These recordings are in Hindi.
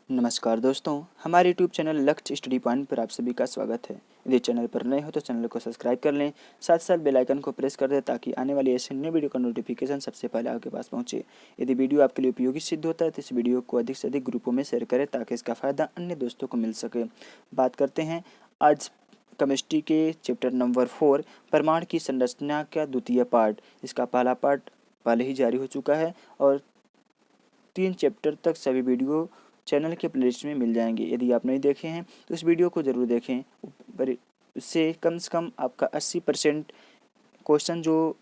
नमस्कार दोस्तों, हमारे यूट्यूब चैनल लक्ष्य स्टडी पॉइंट पर आप सभी का स्वागत है। यदि चैनल पर नए हो तो चैनल को सब्सक्राइब कर लें, साथ साथ बेल आइकन को प्रेस कर दें ताकि आने वाली ऐसे नई वीडियो का नोटिफिकेशन सबसे पहले आपके पास पहुंचे। यदि वीडियो आपके लिए उपयोगी सिद्ध होता है तो इस वीडियो को अधिक से अधिक ग्रुपों में शेयर करें ताकि इसका फ़ायदा अन्य दोस्तों को मिल सके। बात करते हैं आज केमिस्ट्री के चैप्टर नंबर 4 परमाणु की संरचना का द्वितीय पार्ट। इसका पहला पार्ट पहले ही जारी हो चुका है और 3 चैप्टर तक सभी वीडियो चैनल के प्लेलिस्ट में मिल जाएंगे। यदि आप नहीं देखे हैं तो इस वीडियो को ज़रूर देखें, इससे कम से कम आपका 80% क्वेश्चन जो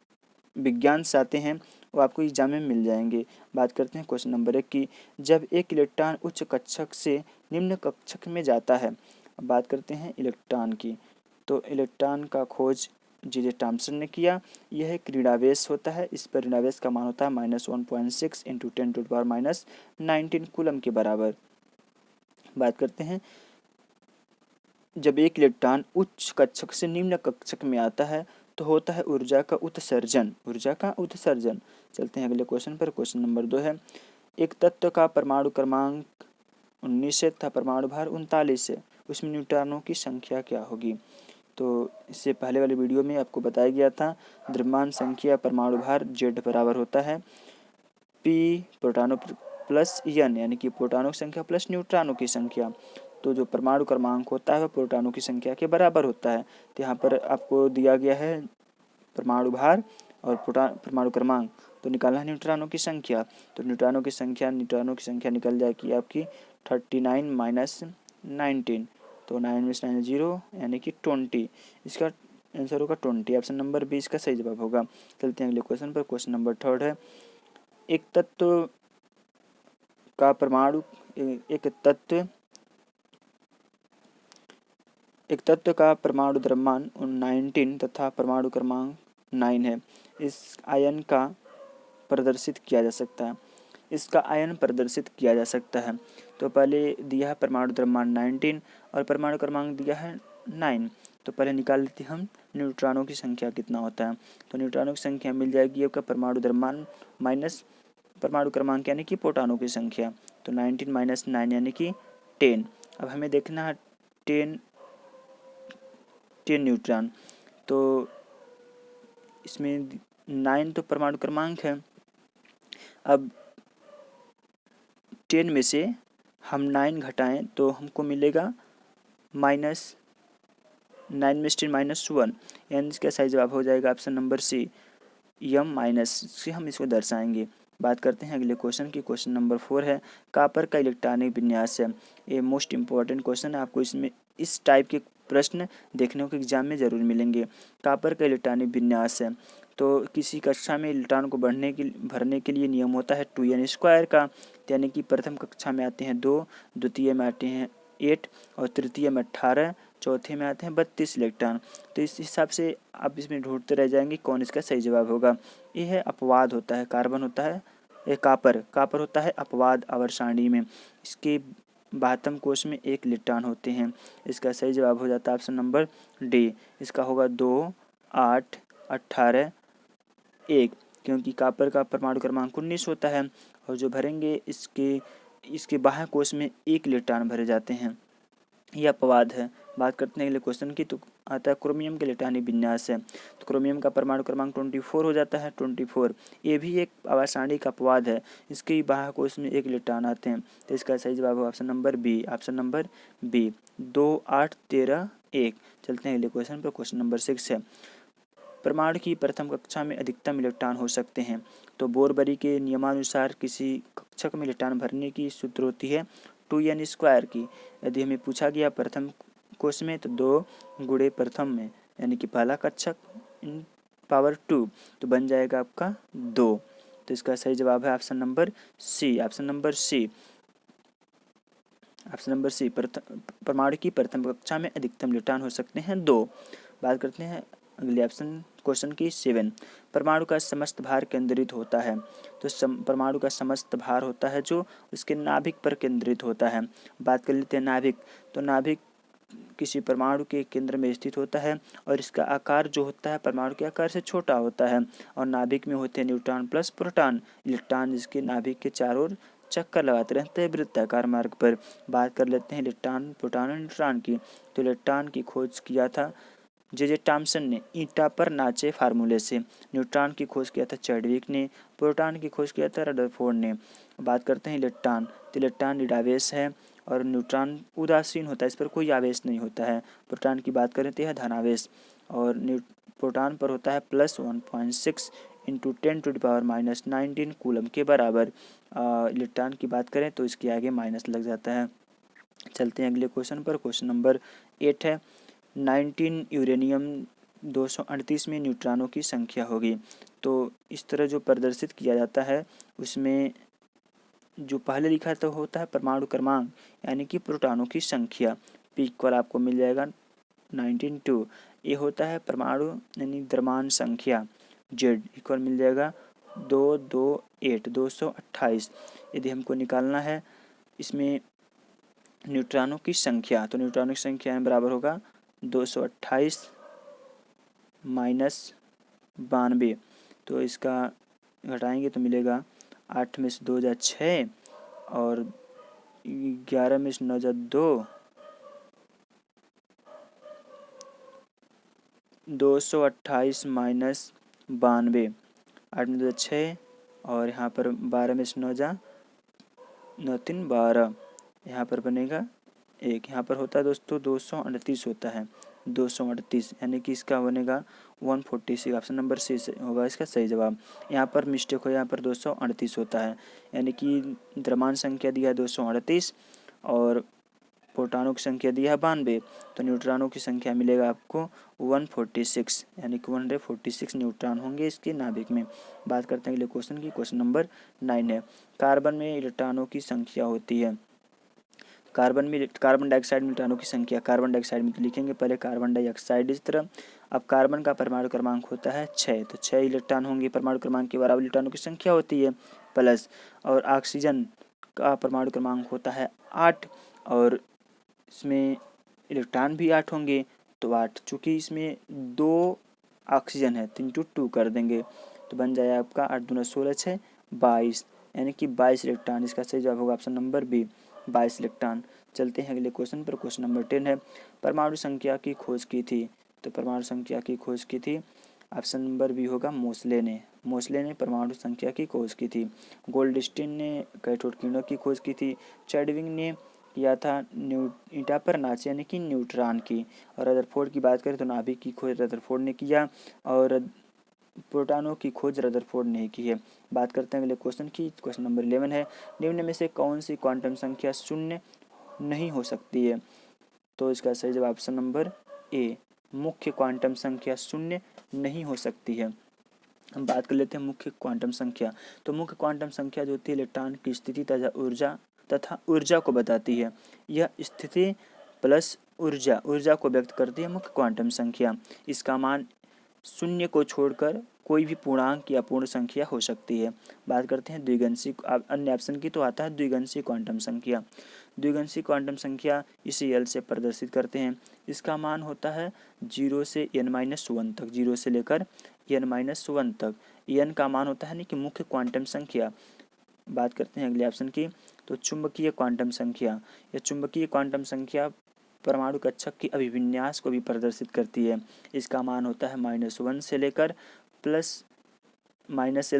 विज्ञान से आते हैं वो आपको एग्जाम में मिल जाएंगे। बात करते हैं क्वेश्चन नंबर 1 की। जब एक इलेक्ट्रॉन उच्च कक्षक से निम्न कक्षक में जाता है। अब बात करते हैं इलेक्ट्रॉन की। तो इलेक्ट्रॉन का खोज जे थॉम्सन ने किया। यह एक ऋणावेश होता है। इस पर ऋणावेश का मान होता है -1.6 × 10⁻⁹ कूलम के बराबर। बात करते हैं जब एक इलेक्ट्रॉन उच्च कक्षक से निम्न कक्षक में आता है तो होता है ऊर्जा का उत्सर्जन। चलते हैं अगले क्वेश्चन पर। क्वेश्चन नंबर 2 है। एक तत्व का परमाणु क्रमांक 19 है तथा परमाणु भार 39 है, उसमें न्यूट्रॉनों की संख्या क्या होगी। तो इससे पहले वाले वीडियो में आपको बताया गया था द्रव्यमान संख्या परमाणु भार Z बराबर होता है P प्रोटॉनों प्लस N, यानी कि प्रोटॉनों की संख्या प्लस न्यूट्रॉनों की संख्या। तो जो परमाणु क्रमांक होता है वह प्रोटॉनों की संख्या के बराबर होता है। तो यहाँ पर आपको दिया गया है परमाणु भार और परमाणु क्रमांक, तो निकालना है न्यूट्रॉनों की संख्या। तो न्यूट्रॉनों की संख्या निकल जाएगी आपकी 39 - 19। तो 9 में 9 0 यानी कि 20। इसका आंसर होगा 20। ऑप्शन नंबर 20 का सही जवाब होगा। चलते हैं अगले क्वेश्चन पर। क्वेश्चन नंबर 3 है। एक तत्व का परमाणु एक तत्व का परमाणु द्रव्यमान 19 तथा परमाणु क्रमांक 9 है। इस आयन का प्रदर्शित किया जा सकता है। इसका आयन प्रदर्शित किया जा सकता है। तो पहले दिया है परमाणु द्रव्यमान 19 और परमाणु क्रमांक दिया है 9। तो पहले निकाल लेते हैं हम न्यूट्रॉनों की संख्या कितना होता है। तो न्यूट्रॉनों की संख्या मिल जाएगी आपका परमाणु द्रव्यमान माइनस परमाणु क्रमांक यानी कि प्रोटॉनों की संख्या। तो 19 - 9 यानी कि 10। अब हमें देखना है 10 न्यूट्रॉन। तो इसमें 9 तो परमाणु क्रमांक है। अब 10 में से हम 9 घटाएं तो हमको मिलेगा -9 में से 1, यानी इसका सही जवाब हो जाएगा ऑप्शन नंबर सी, M- से हम इसको दर्शाएंगे। बात करते हैं अगले क्वेश्चन की। क्वेश्चन नंबर 4 है। कॉपर का इलेक्ट्रॉनिक विन्यास है। ये मोस्ट इंपॉर्टेंट क्वेश्चन है। आपको इसमें इस टाइप के प्रश्न देखने को एग्जाम में ज़रूर मिलेंगे। कॉपर का इलेक्ट्रॉनिक विन्यास है। तो किसी कक्षा में इलेक्ट्रॉन को भरने के लिए नियम होता है 2n² का, यानी कि प्रथम कक्षा में आते हैं 2, द्वितीय में आते हैं 8 और तृतीय में 18, चौथे में आते हैं 32 इलेक्ट्रॉन। तो इस हिसाब से आप इसमें ढूंढते रह जाएंगे कौन इसका सही जवाब होगा। ये है अपवाद होता है, कार्बन होता है, ये कापर होता है अपवाद आवर्त सारणी में। इसके 72 कोष में 1 इलेक्ट्रॉन होते हैं। इसका सही जवाब हो जाता है ऑप्शन नंबर डी। इसका होगा 2, 8, 18, 1, क्योंकि कॉपर का परमाणु क्रमांक 19 होता है और जो भरेंगे इसके बाह्य कोष में 1 इलेक्ट्रॉन भरे जाते हैं। यह अपवाद है। बात करते हैं अगले क्वेश्चन की। तो आता है क्रोमियम के इलेक्ट्रॉनिक विन्यास है। तो क्रोमियम का परमाणु क्रमांक 24 हो जाता है 24। ये भी एक आवर्त सारणी का अपवाद है। इसके बाह्य कोष में 1 इलेक्ट्रॉन आते हैं। तो इसका सही जवाब है ऑप्शन नंबर बी। 2, 8, 13, 1। चलते हैं अगले क्वेश्चन पर। क्वेश्चन नंबर 6 है। परमाणु की प्रथम कक्षा में अधिकतम इलेक्ट्रॉन हो सकते हैं। तो बोरबरी के नियमानुसार किसी कक्षक में इलेक्ट्रॉन भरने की सूत्र होती है 2n² की। यदि हमें पूछा गया प्रथम कोष में तो 2 × प्रथम में, यानी कि पहला कक्षक इन पावर 2, तो बन जाएगा आपका 2। तो इसका सही जवाब है ऑप्शन नंबर सी। परमाणु की प्रथम कक्षा में अधिकतम इलेक्ट्रॉन हो सकते हैं 2। बात करते हैं अगले ऑप्शन क्वेश्चन की 7। परमाणु का समस्त भार केंद्रित होता है। तो परमाणु का समस्त भार होता है जो उसके नाभिक पर केंद्रित होता है। बात कर लेते हैं नाभिक। तो नाभिक किसी परमाणु के केंद्र में स्थित होता है और इसका आकार जो होता है परमाणु के आकार से छोटा होता है। और नाभिक में होते हैं न्यूट्रॉन प्लस प्रोटॉन। इलेक्ट्रॉन इसके नाभिक के चारों ओर चक्कर लगाते रहते हैं वृत्ताकार मार्ग पर। बात कर लेते हैं इलेक्ट्रॉन, प्रोटॉन और न्यूट्रॉन की। तो इलेक्ट्रॉन की खोज किया था जे टॉमसन ने ईटा पर नाचे फार्मूले से। न्यूट्रॉन की खोज किया था चैडविक ने। प्रोटॉन की खोज किया था रदरफोर्ड ने। बात करते हैं इलेक्ट्रॉन, तो इलेक्ट्रॉन निरावेश है और न्यूट्रॉन उदासीन होता है, इस पर कोई आवेश नहीं होता है। प्रोटॉन की बात करें तो यह धनावेश और प्रोटॉन पर होता है +1.6 इंटू 10⁻⁻19 कूलम के बराबर। इलेक्ट्रॉन की बात करें तो इसके आगे माइनस लग जाता है। चलते हैं अगले क्वेश्चन पर। क्वेश्चन नंबर 8 है 19 यूरेनियम 238 में न्यूट्रॉनों की संख्या होगी। तो इस तरह जो प्रदर्शित किया जाता है उसमें जो पहले लिखा तो होता है परमाणु क्रमांक यानी कि प्रोटॉनों की संख्या। पी इक्वल आपको मिल जाएगा 19/2। ये होता है परमाणु यानी द्रव्यमान संख्या। जेड इक्वल मिल जाएगा 228। यदि हमको निकालना है इसमें न्यूट्रॉनों की संख्या, तो न्यूट्रॉनों की संख्या में बराबर होगा 228 माइनस 92। तो इसका घटाएंगे तो मिलेगा 8 में से 2 जा 6 और 11 में से 9 जा 2, 228 माइनस 92, 8 में 2 जा 6 और यहाँ पर 12 में से 9 जा 9 3 12, यहाँ पर बनेगा 1। यहाँ पर होता है दोस्तों 238 होता है, 238 यानी कि इसका बनेगा 146। ऑप्शन नंबर सी होगा इसका सही जवाब। यहाँ पर मिस्टेक हो, यहाँ पर 238 होता है यानी कि द्रव्यमान संख्या दिया है 238 और प्रोटॉनों की संख्या दिया है 92। तो न्यूट्रॉनों की संख्या मिलेगा आपको 146 यानी कि 146 न्यूट्रॉन होंगे इसके नाभिक में। बात करते हैं अगले क्वेश्चन की। क्वेश्चन नंबर 9 है कार्बन में इलेक्ट्रॉनों की संख्या होती है। कार्बन डाइऑक्साइड में इलेक्ट्रॉनों की संख्या, कार्बन डाइऑक्साइड में तो लिखेंगे पहले कार्बन डाइऑक्साइड इस तरह। अब कार्बन का परमाणु क्रमांक होता है 6, तो 6 इलेक्ट्रॉन होंगे। परमाणु क्रमांक के बराबर इलेक्ट्रॉनों की संख्या होती है प्लस। और ऑक्सीजन का परमाणु क्रमांक होता है 8 और इसमें इलेक्ट्रॉन भी 8 होंगे, तो 8 चूँकि इसमें 2 ऑक्सीजन है तो इंटू 2 कर देंगे तो बन जाएगा आपका 8 दूना 16 6 22 यानी कि 22 इलेक्ट्रॉन। इसका सही जवाब होगा ऑप्शन नंबर बी 22 इलेक्ट्रॉन। चलते हैं अगले क्वेश्चन पर। क्वेश्चन नंबर 10 है परमाणु संख्या की खोज की थी। तो परमाणु संख्या की खोज की थी ऑप्शन नंबर बी होगा मोसले ने। मोसले ने परमाणु संख्या की खोज की थी। गोल्डस्टीन ने कैथोड किरणों की खोज की थी। चैडविक ने किया था ईटा पर नाचे यानी कि न्यूट्रॉन की। और रदरफोर्ड की बात करें तो नाभिक की खोज रदरफोर्ड ने किया और प्रोटॉनों की खोज रदरफोर्ड ने की है। बात करते हैं अगले क्वेश्चन की। क्वेश्चन नंबर 11 है निम्न में से कौन सी क्वांटम संख्या शून्य नहीं हो सकती है। तो इसका सही जवाब ऑप्शन नंबर ए मुख्य क्वांटम संख्या शून्य नहीं हो सकती है। हम बात कर लेते हैं मुख्य क्वांटम संख्या। तो मुख्य क्वांटम संख्या जो होती है इलेक्ट्रॉन की स्थिति तथा ऊर्जा को बताती है। यह स्थिति प्लस ऊर्जा को व्यक्त करती है मुख्य क्वांटम संख्या। इसका मान शून्य को छोड़कर कोई भी पूर्णांक या पूर्ण संख्या हो सकती है। बात करते हैं द्विगंशी अन्य ऑप्शन की, तो आता है द्विगंशी क्वांटम संख्या। द्विगंशी क्वांटम संख्या इसे एल से प्रदर्शित करते हैं। इसका मान होता है 0 से n-1 तक, 0 से लेकर n-1 तक। n का मान होता है कि मुख्य क्वांटम संख्या। बात करते हैं अगले ऑप्शन की। तो चुंबकीय क्वांटम संख्या, यह चुंबकीय क्वांटम संख्या परमाणु कक्षक की अभिविन्यास को भी प्रदर्शित करती है। इसका मान होता है -1 से लेकर -L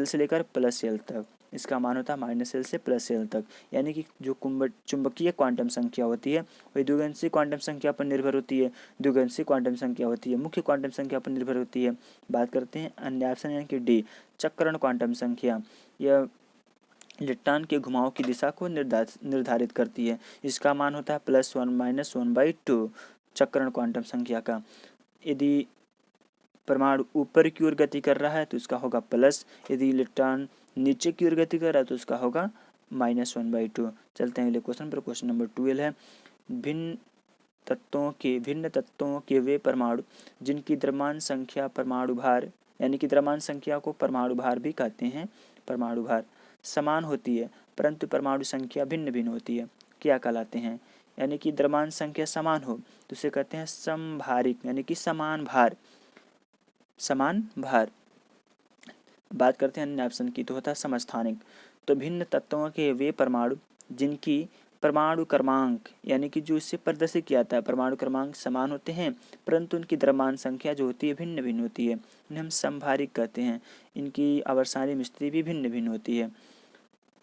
से लेकर +L तक। इसका मान होता है -L से +L तक। यानी कि जो चुंबकीय क्वांटम संख्या होती है वही द्विगंशी क्वांटम संख्या पर निर्भर होती है। द्विगंशी क्वांटम संख्या होती है मुख्य क्वांटम संख्या पर निर्भर होती है। बात करते हैं अन्य ऑप्शन यानी कि डी चक्रण क्वांटम संख्या। यह इलेक्ट्रॉन के घुमाव की दिशा को निर्धारित करती है। इसका मान होता है +1 - 1/2 चक्रण क्वांटम संख्या का। यदि परमाणु ऊपर की ओर गति कर रहा है तो इसका होगा प्लस, यदि इलेक्ट्रॉन नीचे की ओर गति कर रहा है तो इसका होगा -1/2। चलते हैं अगले क्वेश्चन पर। क्वेश्चन नंबर 12 है भिन्न तत्वों के वे परमाणु जिनकी द्रव्यमान संख्या परमाणु भार यानी कि द्रव्यमान संख्या को परमाणु भार भी कहते हैं, परमाणु भार समान होती है परंतु परमाणु संख्या भिन्न भिन्न होती है, क्या कहलाते हैं। यानी कि द्रव्यमान संख्या समान हो तो उसे कहते हैं समभारिक यानी कि समान भार। बात करते हैं अन्य ऑप्शन की, तो होता है समस्थानिक। तो भिन्न तत्वों के वे परमाणु जिनकी परमाणु क्रमांक यानी कि जो इससे प्रदर्शित किया जाता है परमाणु क्रमांक समान होते हैं परंतु उनकी द्रव्यमान संख्या जो होती है भिन्न भिन्न होती है, उन्हें हम समभारिक कहते हैं। इनकी आवर्सानी स्थिति भी भिन्न भिन्न होती है।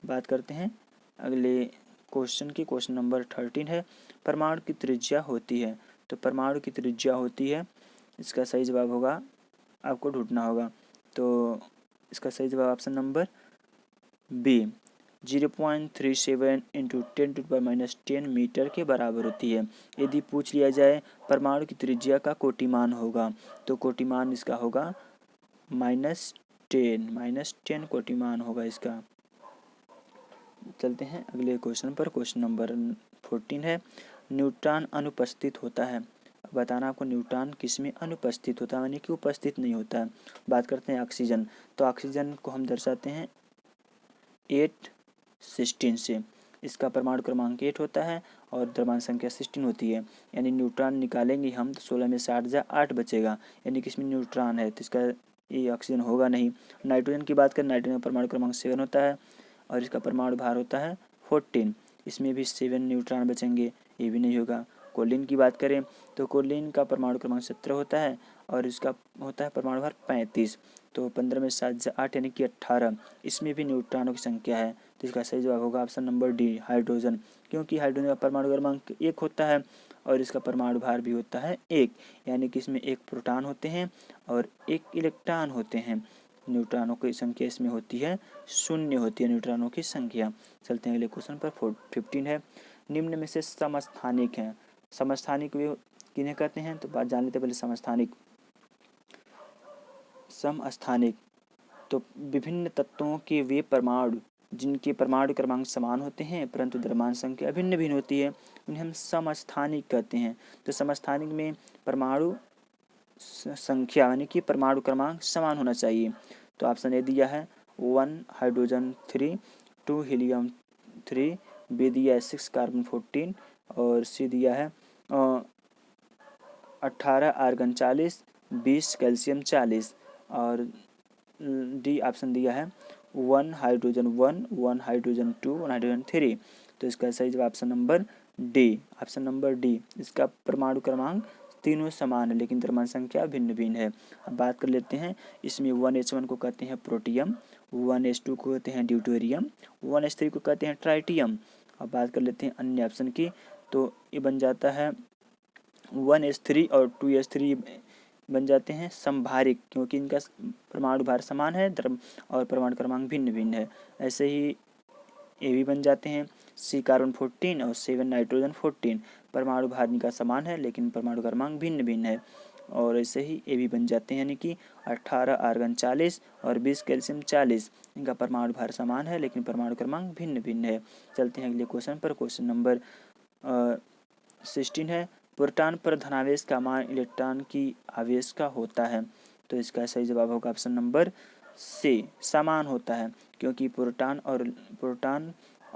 बात करते हैं अगले क्वेश्चन की। क्वेश्चन नंबर 13 है, परमाणु की त्रिज्या होती है। तो परमाणु की त्रिज्या होती है, इसका सही जवाब होगा, आपको ढूंढना होगा। तो इसका सही जवाब option number B 0.37 into 10⁻⁻10 metre के बराबर होती है। यदि पूछ लिया जाए परमाणु की त्रिज्या का कोटिमान होगा तो कोटिमान इसका होगा -10 कोटिमान होगा इसका। चलते हैं अगले क्वेश्चन पर। क्वेश्चन नंबर 14 है, न्यूट्रॉन अनुपस्थित होता है। बताना आपको न्यूट्रॉन किसमें अनुपस्थित होता है यानी कि उपस्थित नहीं होता है। बात करते हैं ऑक्सीजन। तो ऑक्सीजन को हम दर्शाते हैं 8-16 से। इसका परमाणु क्रमांक 8 होता है और द्रव्यमान संख्या 16 होती है। यानी न्यूट्रॉन निकालेंगे हम तो 16 में 60 जा 8 बचेगा, यानी कि इसमें न्यूट्रॉन है तो इसका ये ऑक्सीजन होगा नहीं। नाइट्रोजन की बात करें, नाइट्रोजन का परमाणु क्रमांक 7 होता है और इसका परमाणु भार होता है 14, इसमें भी 7 न्यूट्रॉन बचेंगे, ये भी नहीं होगा। कोलिन की बात करें तो कोलिन का परमाणु क्रमांक 17 होता है और इसका होता है परमाणु भार 35, तो 15 में 7 जा 8 यानी कि 18, इसमें भी न्यूट्रॉनों की संख्या है। तो इसका सही जवाब होगा ऑप्शन नंबर डी हाइड्रोजन, क्योंकि हाइड्रोजन का परमाणु क्रमांक 1 होता है और इसका परमाणु भार भी होता है 1, यानी कि इसमें 1 प्रोटॉन होते हैं और 1 इलेक्ट्रॉन होते हैं। न्यूट्रॉनों की संख्या इसमें होती है 0 होती है न्यूट्रॉनों की संख्या। चलते हैं अगले क्वेश्चन पर। 15 है, निम्न में से समस्थानिक हैं। समस्थानिक वे किन्हें कहते हैं तो बात जान लेते पहले। समस्थानिक तो विभिन्न तत्वों के वे परमाणु जिनके परमाणु क्रमांक समान होते हैं परंतु द्रव्यमान संख्या भिन्न भिन्न होती है, उन्हें हम समस्थानिक कहते हैं। तो समस्थानिक में परमाणु संख्या यानी कि परमाणु क्रमांक समान होना चाहिए। तो ऑप्शन ए दिया है 1 हाइड्रोजन 3, 2 हीलियम 3, बी दिया है 6 कार्बन 14 और सी दिया है 18 आर्गन 40, 20 कैल्शियम 40 और डी ऑप्शन दिया है 1 हाइड्रोजन 1, 1 हाइड्रोजन 2, 1 हाइड्रोजन 3। तो इसका सही जवाब option number D, option number D. इसका परमाणु क्रमांक तीनों समान है लेकिन द्रव्यमान संख्या भिन्न भिन्न है। अब बात कर लेते हैं, इसमें 1H1 को कहते हैं प्रोटियम, 1H2 को कहते हैं ड्यूटेरियम, 1H3 को कहते हैं ट्राइटियम। अब बात कर लेते हैं अन्य ऑप्शन की, तो ये बन जाता है 1H3 और 2H3 बन जाते हैं समभारिक, क्योंकि इनका परमाणु भार समान है और परमाणु क्रमांक भिन्न भिन्न है। ऐसे ही ए भी बन जाते हैं, सी कार्बन 14 और 7 नाइट्रोजन 14, परमाणु भार इनका समान है लेकिन परमाणु क्रमांक भिन्न भिन्न है। और ऐसे ही ए भी बन जाते हैं, यानी कि 18 आर्गन 40 और 20 कैल्शियम 40, इनका परमाणु भार समान है लेकिन परमाणु क्रमांक भिन्न भिन्न है। चलते हैं अगले क्वेश्चन पर। क्वेश्चन नंबर 16 है, प्रोटॉन पर धनावेश का मान इलेक्ट्रॉन की आवेश का होता है। तो इसका सही जवाब होगा ऑप्शन नंबर सी, समान होता है, क्योंकि प्रोटॉन और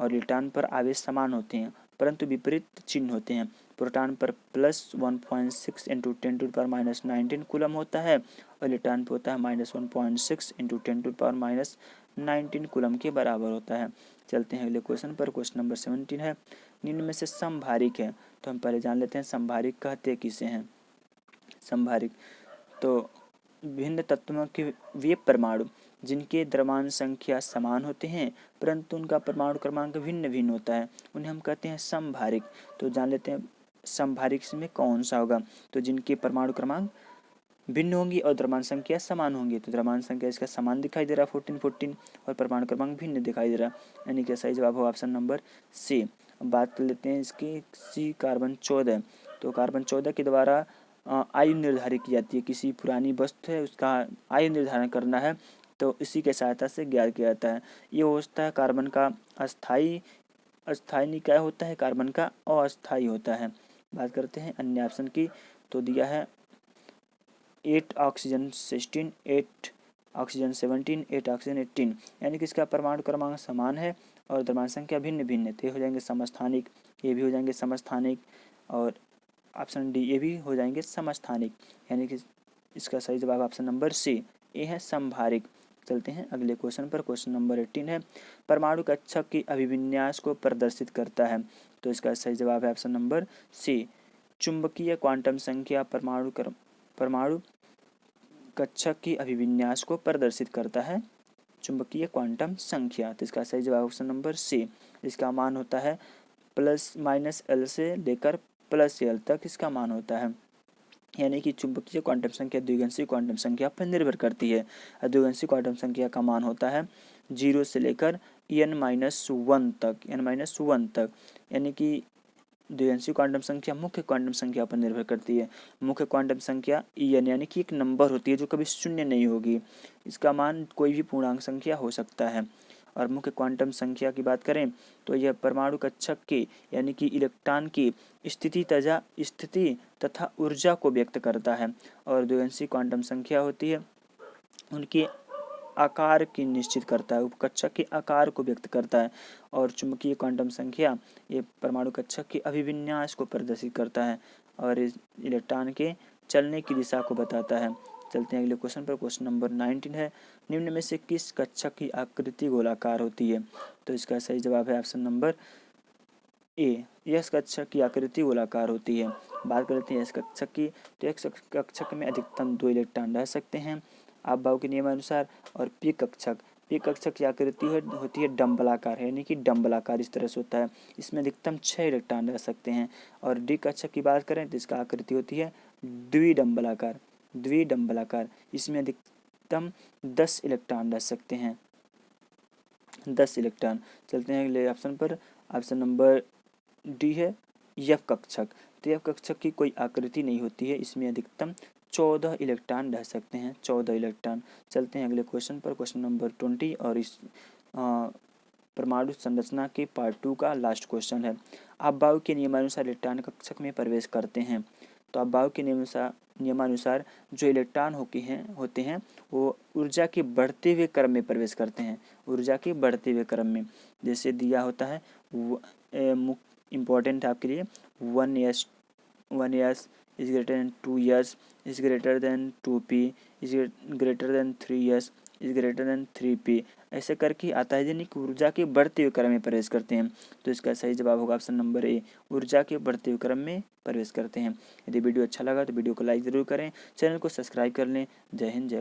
इलेक्ट्रॉन पर आवेश समान होते हैं परंतु विपरीत चिन्ह होते हैं। प्रोटॉन पर +1.6 इंटू 10⁻⁻19 कूलम होता है और इलेक्ट्रॉन पर होता है -1.6 इंटू 10⁻⁻19 कूलम के बराबर होता है। चलते हैं अगले क्वेश्चन पर। क्वेश्चन नंबर 17 है, निम्न में से समभारिक है। तो हम पहले जान लेते हैं समभारिक कहते किसे हैं। समभारिक तो भिन्न तत्वों के वे परमाणु जिनके द्रव्यमान संख्या समान होते हैं परंतु उनका परमाणु क्रमांक भिन्न भिन्न होता है, उन्हें हम कहते हैं समभारिक। तो जान लेते हैं समभारिक में कौन सा होगा। तो जिनके परमाणु क्रमांक भिन्न होंगी और द्रव्यमान संख्या समान होंगी। तो द्रव्यमान संख्या इसका समान दिखाई दे रहा है 14 और परमाणु क्रमांक भिन्न दिखाई दे रहा है, यानी कि सही जवाब होगा ऑप्शन नंबर सी। अब बात कर लेते हैं इसकी सी कार्बन 14। तो कार्बन 14 के द्वारा आयु निर्धारित की जाती है। किसी पुरानी वस्तु है उसका आयु निर्धारण करना है तो इसी के सहायता से ज्ञात किया जाता है। ये होता है कार्बन का अस्थायी निकाय होता है, कार्बन का अस्थायी होता है। बात करते हैं अन्य ऑप्शन की, तो दिया है 8 ऑक्सीजन 16, 8 ऑक्सीजन 17, 8 ऑक्सीजन 18, यानी कि इसका परमाणु क्रमांक समान है और द्रव्यमान संख्या भिन्न भिन्न है। तो ये हो जाएंगे समस्थानिक, ये भी हो जाएंगे समस्थानिक और ऑप्शन डी ये भी हो जाएंगे समस्थानिक, यानी कि इसका सही जवाब ऑप्शन नंबर सी ए है समभारिक। चलते हैं अगले क्वेश्चन पर। क्वेश्चन नंबर 18 है, परमाणु कक्षक की अभिविन्यास को प्रदर्शित करता है। तो इसका सही जवाब है ऑप्शन नंबर सी, चुंबकीय क्वांटम संख्या परमाणु कक्षक की अभिविन्यास को प्रदर्शित करता है, चुंबकीय क्वांटम संख्या। तो इसका सही जवाब ऑप्शन नंबर सी, इसका मान होता है ±L से लेकर +L तक इसका मान होता है। यानी कि चुंबकीय क्वांटम संख्या द्विगंशी क्वांटम संख्या पर निर्भर करती है। द्विगंशी क्वांटम संख्या का मान होता है 0 से लेकर n-1 तक, यानी कि द्विगंशी क्वांटम संख्या मुख्य क्वांटम संख्या पर निर्भर करती है। मुख्य क्वांटम संख्या En यानी कि एक नंबर होती है जो कभी शून्य नहीं होगी, इसका मान कोई भी पूर्णांक संख्या हो सकता है। और मुख्य क्वांटम संख्या की बात करें तो यह परमाणु कक्षक के यानी कि इलेक्ट्रॉन की स्थिति तथा ऊर्जा को व्यक्त करता है। और द्विगंशी क्वांटम संख्या होती है उनके आकार की निश्चित करता है, उपकक्षक के आकार को व्यक्त करता है। और चुंबकीय क्वांटम संख्या ये परमाणु कक्षक के अभिविन्यास को प्रदर्शित करता है और इस इलेक्ट्रॉन के चलने की दिशा को बताता है। चलते हैं अगले क्वेश्चन पर। क्वेश्चन नंबर 19 है, निम्न में से किस कक्षक की आकृति गोलाकार होती है। तो इसका सही जवाब है ऑप्शन नंबर ए, यस कक्षक की आकृति गोलाकार होती है। बात करते हैं यस कक्षक की, तो यस कक्षक में अधिकतम 2 इलेक्ट्रॉन रह सकते हैं आपबाउ के नियमानुसार। और पी कक्षक की आकृति होती है डम्बलाकार, यानी कि डम्बलाकार इस तरह से होता है, इसमें अधिकतम 6 इलेक्ट्रॉन रह सकते हैं। और डी कक्षक की बात करें तो इसका आकृति होती है द्विडम्बलाकार, इसमें अधिकतम 10 इलेक्ट्रॉन रह सकते हैं, 10 इलेक्ट्रॉन। चलते हैं अगले ऑप्शन पर। ऑप्शन नंबर डी है एफ कक्षक। तो एफ कक्षक की कोई आकृति नहीं होती है, इसमें अधिकतम 14 इलेक्ट्रॉन रह सकते हैं, 14 इलेक्ट्रॉन। चलते हैं अगले क्वेश्चन पर। क्वेश्चन नंबर 20 और इस परमाणु संरचना के पार्ट 2 का लास्ट क्वेश्चन है। आपबाउ के नियमानुसार इलेक्ट्रॉन कक्षक में प्रवेश करते हैं। तो आपबाउ के नियमानुसार जो इलेक्ट्रॉन होते हैं वो ऊर्जा के बढ़ते हुए क्रम में प्रवेश करते हैं, ऊर्जा के बढ़ते हुए क्रम में। जैसे दिया होता है इम्पोर्टेंट है आपके लिए, 1s is greater than 2s is greater than 2p is greater than 3s is greater than 3p, ऐसे करके आता है, यानी कि ऊर्जा के बढ़ते हुए क्रम में प्रवेश करते हैं। तो इसका सही जवाब होगा ऑप्शन नंबर ए, ऊर्जा के बढ़ते हुए क्रम में प्रवेश करते हैं। यदि वीडियो अच्छा लगा तो वीडियो को लाइक ज़रूर करें, चैनल को सब्सक्राइब कर लें। जय हिंद, जय